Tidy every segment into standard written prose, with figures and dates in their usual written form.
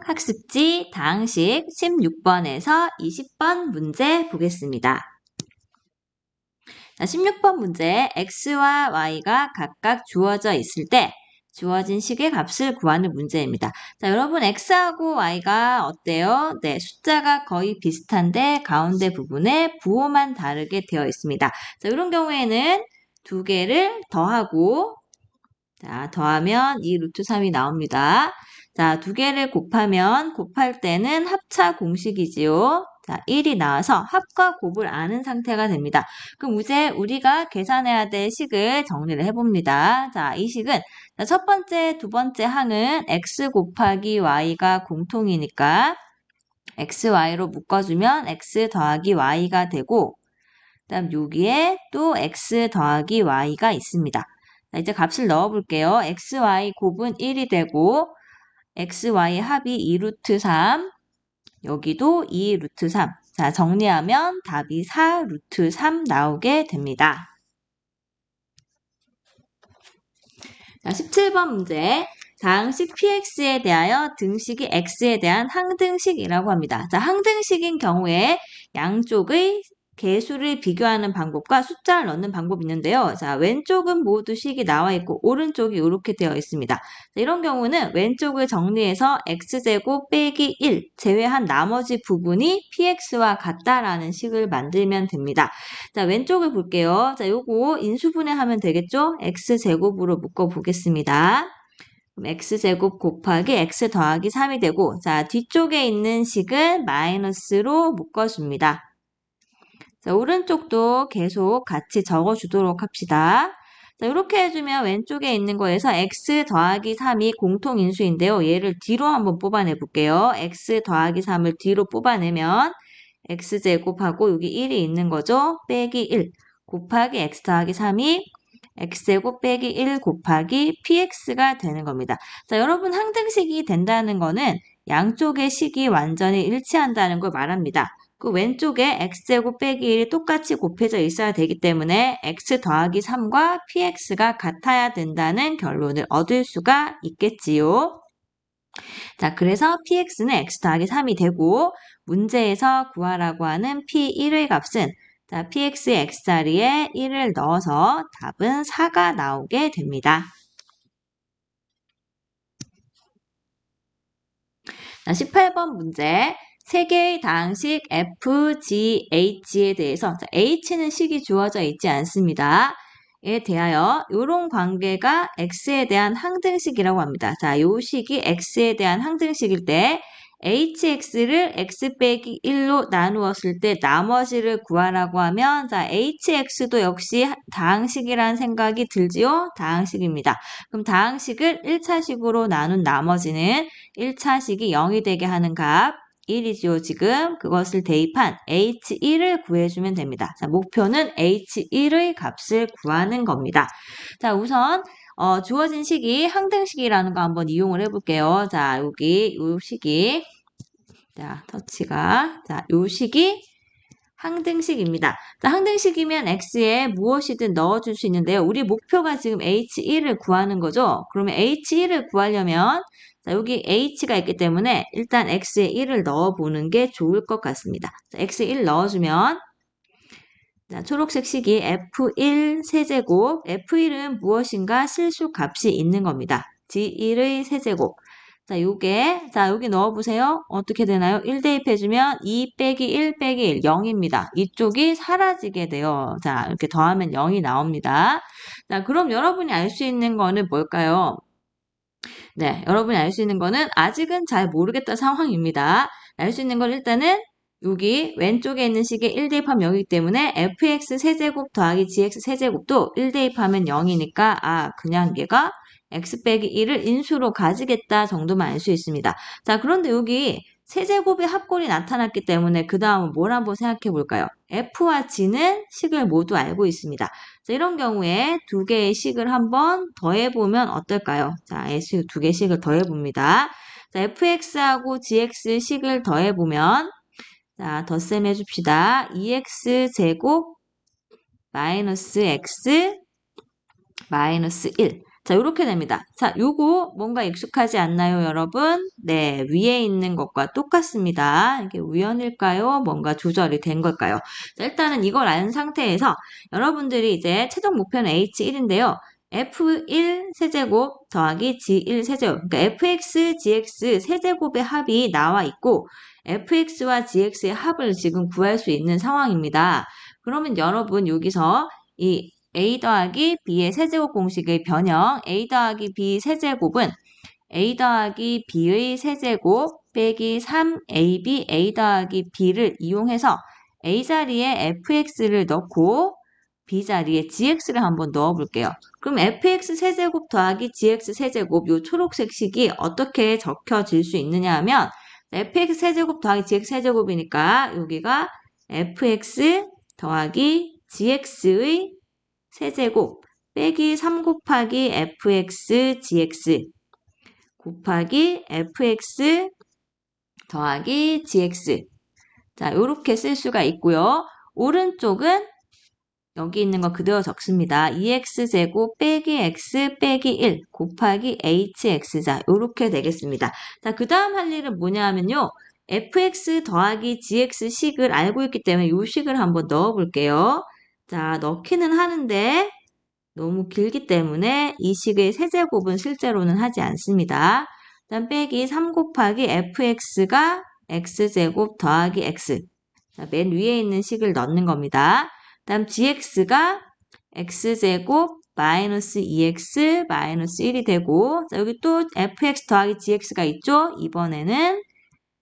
학습지 다항식 16번에서 20번 문제 보겠습니다. 자, 16번 문제 x와 y가 각각 주어져 있을 때 주어진 식의 값을 구하는 문제입니다. 자, 여러분 x하고 y가 어때요? 네, 숫자가 거의 비슷한데 가운데 부분에 부호만 다르게 되어 있습니다. 자, 이런 경우에는 두 개를 더하고 더하면 이 루트 3이 나옵니다. 자, 두 개를 곱할 때는 합차 공식이지요. 자, 1이 나와서 합과 곱을 아는 상태가 됩니다. 그럼 이제 우리가 계산해야 될 식을 정리를 해봅니다. 자, 이 식은 첫 번째, 두 번째 항은 x 곱하기 y가 공통이니까 x, y로 묶어주면 x 더하기 y가 되고 그다음 여기에 또 x 더하기 y가 있습니다. 자, 이제 값을 넣어볼게요. x, y 곱은 1이 되고 x, y 합이 2루트 3 여기도 2루트 3 자, 정리하면 답이 4루트 3 나오게 됩니다. 자, 17번 문제. 다항식 px에 대하여 등식이 x에 대한 항등식이라고 합니다. 자, 항등식인 경우에 양쪽의 개수를 비교하는 방법과 숫자를 넣는 방법이 있는데요. 자, 왼쪽은 모두 식이 나와 있고 오른쪽이 이렇게 되어 있습니다. 자, 이런 경우는 왼쪽을 정리해서 x제곱 빼기 1 제외한 나머지 부분이 px와 같다라는 식을 만들면 됩니다. 자, 왼쪽을 볼게요. 자, 요거 인수분해하면 되겠죠? x제곱으로 묶어 보겠습니다. 그럼 x제곱 곱하기 x 더하기 3이 되고 자, 뒤쪽에 있는 식을 마이너스로 묶어줍니다. 자, 오른쪽도 계속 같이 적어주도록 합시다. 자, 이렇게 해주면 왼쪽에 있는 거에서 x 더하기 3이 공통인수인데요. 얘를 뒤로 한번 뽑아내 볼게요. x 더하기 3을 뒤로 뽑아내면 x제곱하고 여기 1이 있는 거죠. 빼기 1 곱하기 x 더하기 3이 x제곱 빼기 1 곱하기 px가 되는 겁니다. 자, 여러분 항등식이 된다는 거는 양쪽의 식이 완전히 일치한다는 걸 말합니다. 그 왼쪽에 x제곱 빼기 1이 똑같이 곱해져 있어야 되기 때문에 x 더하기 3과 px가 같아야 된다는 결론을 얻을 수가 있겠지요. 자, 그래서 px는 x 더하기 3이 되고 문제에서 구하라고 하는 p1의 값은 자, px의 x자리에 1을 넣어서 답은 4가 나오게 됩니다. 자, 18번 문제. 세 개의 다항식 f, g, h에 대해서 자, h는 식이 주어져 있지 않습니다. 에 대하여 이런 관계가 x에 대한 항등식이라고 합니다. 자, 이 식이 x에 대한 항등식일 때 hx를 x 빼기 1로 나누었을 때 나머지를 구하라고 하면 자, hx도 역시 다항식이라는 생각이 들지요? 다항식입니다. 그럼 다항식을 1차식으로 나눈 나머지는 1차식이 0이 되게 하는 값 1이지요, 지금. 그것을 대입한 h1을 구해주면 됩니다. 자, 목표는 h1의 값을 구하는 겁니다. 자, 우선 주어진 식이 항등식이라는 거 한번 이용을 해볼게요. 자, 여기 요 식이 자, 터치가 자, 요 식이 항등식입니다. 자, 항등식이면 x에 무엇이든 넣어줄 수 있는데요. 우리 목표가 지금 h1을 구하는 거죠. 그러면 h1을 구하려면 자, 여기 h가 있기 때문에 일단 x에 1을 넣어보는 게 좋을 것 같습니다. 자, x에 1 넣어주면 자, 초록색 식이 f1 세제곱, f1은 무엇인가 실수 값이 있는 겁니다. g1의 세제곱. 자, 자, 여기 넣어보세요. 어떻게 되나요? 1 대입해주면 2 빼기 1 빼기 1, 0입니다. 이쪽이 사라지게 돼요. 자, 이렇게 더하면 0이 나옵니다. 자, 그럼 여러분이 알 수 있는 거는 뭘까요? 네, 여러분이 알 수 있는 거는 아직은 잘 모르겠다 상황입니다. 알 수 있는 건 일단은 여기 왼쪽에 있는 식에 1 대입하면 0이기 때문에 fx 세제곱 더하기 gx 세제곱도 1 대입하면 0이니까 그냥 얘가 x 빼기 1을 인수로 가지겠다 정도만 알 수 있습니다. 자, 그런데 여기 세제곱의 합골이 나타났기 때문에 그 다음은 뭘 한번 생각해 볼까요? f와 g는 식을 모두 알고 있습니다. 자, 이런 경우에 두 개의 식을 한번 더해보면 어떨까요? 자, 두 개의 식을 더해봅니다. 자, fx하고 gx 식을 더해보면 자, 덧셈 해줍시다. 2x제곱 마이너스 x 마이너스 1. 자, 이렇게 됩니다. 자, 요거 뭔가 익숙하지 않나요, 여러분? 네, 위에 있는 것과 똑같습니다. 이게 우연일까요? 뭔가 조절이 된 걸까요? 자, 일단은 이걸 안 상태에서 여러분들이 이제 최종 목표는 H1인데요. F1 세제곱 더하기 G1 세제곱. 그러니까 fx, gx 세제곱의 합이 나와 있고 fx와 gx의 합을 지금 구할 수 있는 상황입니다. 그러면 여러분 여기서 이 a 더하기 b의 세제곱 공식의 변형 a 더하기 b 세제곱은 a 더하기 b의 세제곱 빼기 3ab a 더하기 b를 이용해서 a 자리에 fx를 넣고 b 자리에 gx를 한번 넣어볼게요. 그럼 fx 세제곱 더하기 gx 세제곱 요 초록색 식이 어떻게 적혀질 수 있느냐 하면 fx 세제곱 더하기 gx 세제곱이니까 여기가 fx 더하기 gx의 세제곱 빼기 3 곱하기 fx gx 곱하기 fx 더하기 gx. 자, 요렇게 쓸 수가 있고요. 오른쪽은 여기 있는 거 그대로 적습니다. 2x제곱 빼기 x 빼기 1 곱하기 hx. 자, 요렇게 되겠습니다. 자, 그 다음 할 일은 뭐냐 하면요. fx 더하기 gx 식을 알고 있기 때문에 요 식을 한번 넣어 볼게요. 자, 넣기는 하는데 너무 길기 때문에 이 식의 세제곱은 실제로는 하지 않습니다. 다음 빼기 3 곱하기 fx가 x제곱 더하기 x. 자, 맨 위에 있는 식을 넣는 겁니다. 다음 gx가 x제곱 마이너스 2x 마이너스 1이 되고 자, 여기 또 fx 더하기 gx가 있죠? 이번에는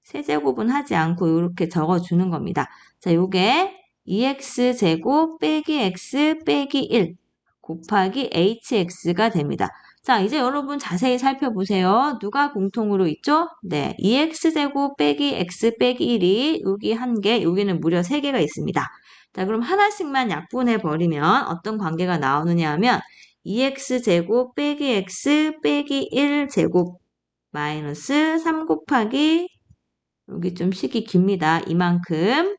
세제곱은 하지 않고 이렇게 적어주는 겁니다. 자, 요게 2x제곱 빼기 x 빼기 1 곱하기 hx가 됩니다. 자, 이제 여러분 자세히 살펴보세요. 누가 공통으로 있죠? 네, 2x제곱 빼기 x 빼기 1이 여기 1개, 여기는 무려 3개가 있습니다. 자, 그럼 하나씩만 약분해버리면 어떤 관계가 나오느냐 하면 2x제곱 빼기 x 빼기 1제곱 마이너스 3 곱하기 여기 좀 식이 깁니다. 이만큼.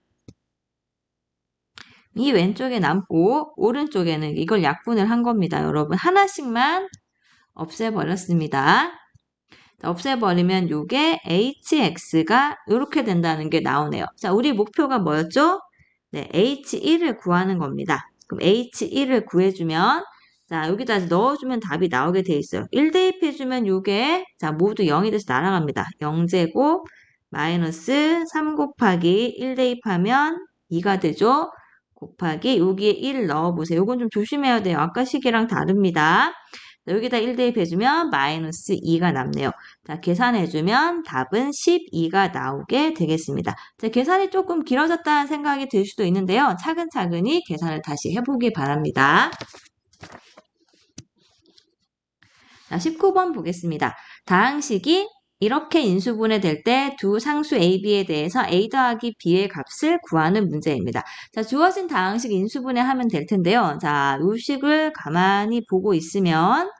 이 왼쪽에 남고 오른쪽에는 이걸 약분을 한 겁니다. 여러분 하나씩만 없애버렸습니다. 자, 없애버리면 이게 hx가 이렇게 된다는 게 나오네요. 자, 우리 목표가 뭐였죠? 네, h1을 구하는 겁니다. 그럼 h1을 구해주면 자, 여기다 넣어주면 답이 나오게 돼 있어요. 1 대입해주면 이게 자 모두 0이 돼서 날아갑니다. 0제곱 마이너스 3 곱하기 1 대입하면 2가 되죠. 곱하기 여기에 1 넣어보세요. 이건 좀 조심해야 돼요. 아까 식이랑 다릅니다. 여기다 1 대입해주면 마이너스 2가 남네요. 자, 계산해주면 답은 12가 나오게 되겠습니다. 자, 계산이 조금 길어졌다는 생각이 들 수도 있는데요. 차근차근히 계산을 다시 해보기 바랍니다. 자, 19번 보겠습니다. 다항식이 이렇게 인수분해 될 때 두 상수 A, B에 대해서 A 더하기 B의 값을 구하는 문제입니다. 자, 주어진 다항식 인수분해 하면 될 텐데요. 자, 이 식을 가만히 보고 있으면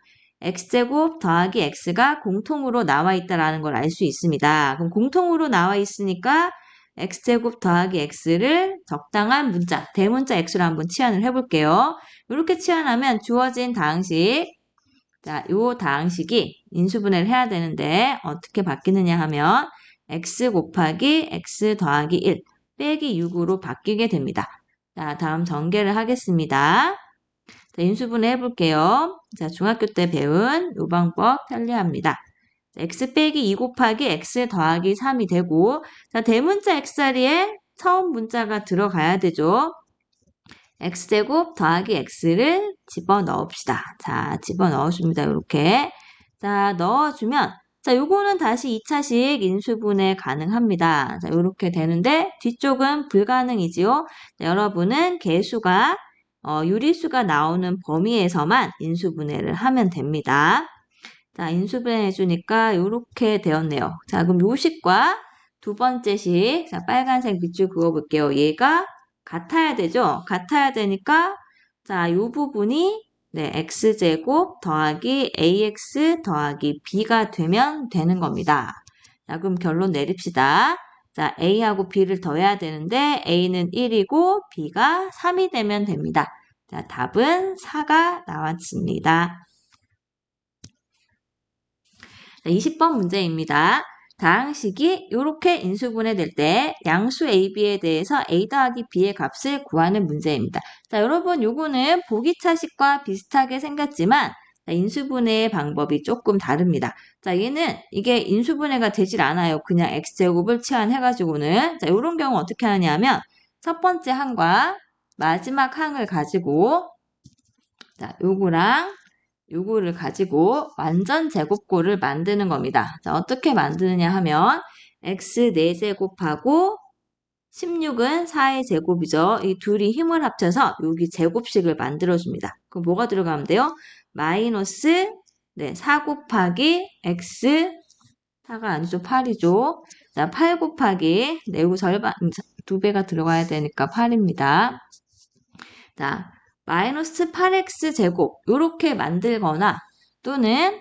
X제곱 더하기 X가 공통으로 나와 있다는 걸 알 수 있습니다. 그럼 공통으로 나와 있으니까 X제곱 더하기 X를 적당한 문자, 대문자 X로 한번 치환을 해볼게요. 이렇게 치환하면 주어진 다항식 자, 요 다항식이 인수분해를 해야 되는데 어떻게 바뀌느냐 하면 x 곱하기 x 더하기 1 빼기 6으로 바뀌게 됩니다. 자, 다음 전개를 하겠습니다. 자, 인수분해 해볼게요. 자, 중학교 때 배운 요 방법 편리합니다. 자, x 빼기 2 곱하기 x 더하기 3이 되고 자, 대문자 x 자리에 처음 문자가 들어가야 되죠. x제곱 더하기 x를 집어넣읍시다. 자, 집어넣어줍니다. 이렇게. 자, 넣어주면 자, 요거는 다시 2차식 인수분해 가능합니다. 자, 요렇게 되는데 뒤쪽은 불가능이지요. 자, 여러분은 개수가 유리수가 나오는 범위에서만 인수분해를 하면 됩니다. 자, 인수분해 해주니까 요렇게 되었네요. 자, 그럼 요 식과 두 번째 식, 자, 빨간색 밑줄 그어볼게요. 얘가 같아야 되죠? 같아야 되니까 자, 요 부분이 네, x제곱 더하기 ax 더하기 b가 되면 되는 겁니다. 자, 그럼 결론 내립시다. 자, a하고 b를 더해야 되는데 a는 1이고 b가 3이 되면 됩니다. 자, 답은 4가 나왔습니다. 자, 20번 문제입니다. 다항식이 이렇게 인수분해될 때 양수 AB에 대해서 A 더하기 B의 값을 구하는 문제입니다. 자, 여러분 요거는 보기차식과 비슷하게 생겼지만 자, 인수분해의 방법이 조금 다릅니다. 자, 얘는 이게 인수분해가 되질 않아요. 그냥 X제곱을 치환해가지고는. 자, 요런 경우 어떻게 하냐면 첫 번째 항과 마지막 항을 가지고 자, 요거랑 요거를 가지고 완전 제곱꼴을 만드는 겁니다. 자, 어떻게 만드느냐 하면 x 4제곱하고 16은 4의 제곱이죠. 이 둘이 힘을 합쳐서 여기 제곱식을 만들어줍니다. 그럼 뭐가 들어가면 돼요? 마이너스 4 곱하기 x 4가 아니죠. 8이죠. 자, 8 곱하기 요거 절반 2배가 들어가야 되니까 8입니다. 자, 마이너스 8x 제곱 이렇게 만들거나 또는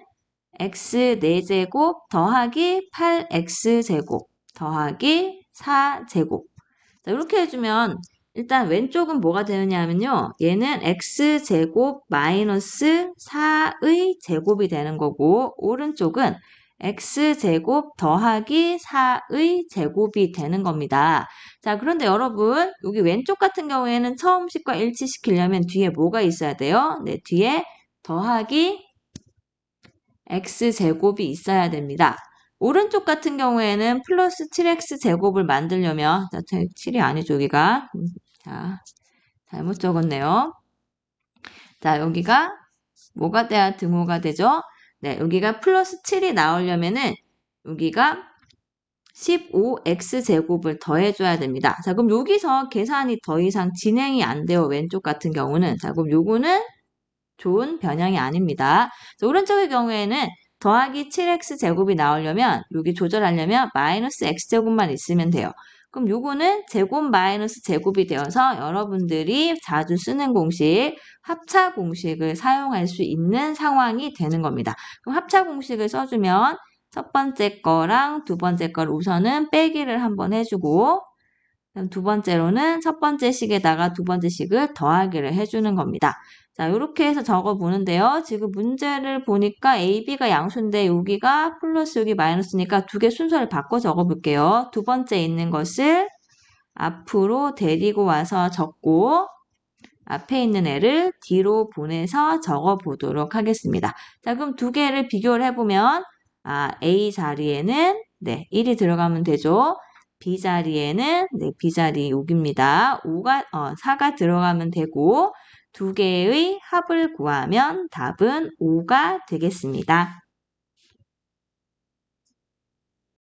x 4제곱 더하기 8x 제곱 더하기 4제곱 자, 이렇게 해주면 일단 왼쪽은 뭐가 되느냐 하면요. 얘는 x제곱 마이너스 4의 제곱이 되는 거고 오른쪽은 x제곱 더하기 4의 제곱이 되는 겁니다. 자, 그런데 여러분 여기 왼쪽 같은 경우에는 처음 식과 일치시키려면 뒤에 뭐가 있어야 돼요? 네, 뒤에 더하기 x제곱이 있어야 됩니다. 오른쪽 같은 경우에는 플러스 7x제곱을 만들려면 자, 7이 아니죠, 여기가. 자, 잘못 적었네요. 자, 여기가 뭐가 돼야 등호가 되죠? 네, 여기가 플러스 7이 나오려면은 여기가 15x제곱을 더해줘야 됩니다. 자, 그럼 여기서 계산이 더 이상 진행이 안 돼요. 왼쪽 같은 경우는. 자, 그럼 요거는 좋은 변형이 아닙니다. 자, 오른쪽의 경우에는 더하기 7x제곱이 나오려면 여기 조절하려면 마이너스 x제곱만 있으면 돼요. 그럼 요거는 제곱 마이너스 제곱이 되어서 여러분들이 자주 쓰는 공식, 합차 공식을 사용할 수 있는 상황이 되는 겁니다. 그럼 합차 공식을 써주면 첫 번째 거랑 두 번째 거를 우선은 빼기를 한번 해주고 그럼 두 번째로는 첫 번째 식에다가 두 번째 식을 더하기를 해주는 겁니다. 자, 이렇게 해서 적어보는데요. 지금 문제를 보니까 A, B가 양수인데 여기가 플러스 여기 마이너스니까 두 개 순서를 바꿔 적어볼게요. 두 번째 있는 것을 앞으로 데리고 와서 적고 앞에 있는 애를 뒤로 보내서 적어보도록 하겠습니다. 자, 그럼 두 개를 비교를 해보면 A 자리에는 1이 들어가면 되죠. B 자리에는 B 자리 6입니다. 4가 들어가면 되고 두 개의 합을 구하면 답은 5가 되겠습니다.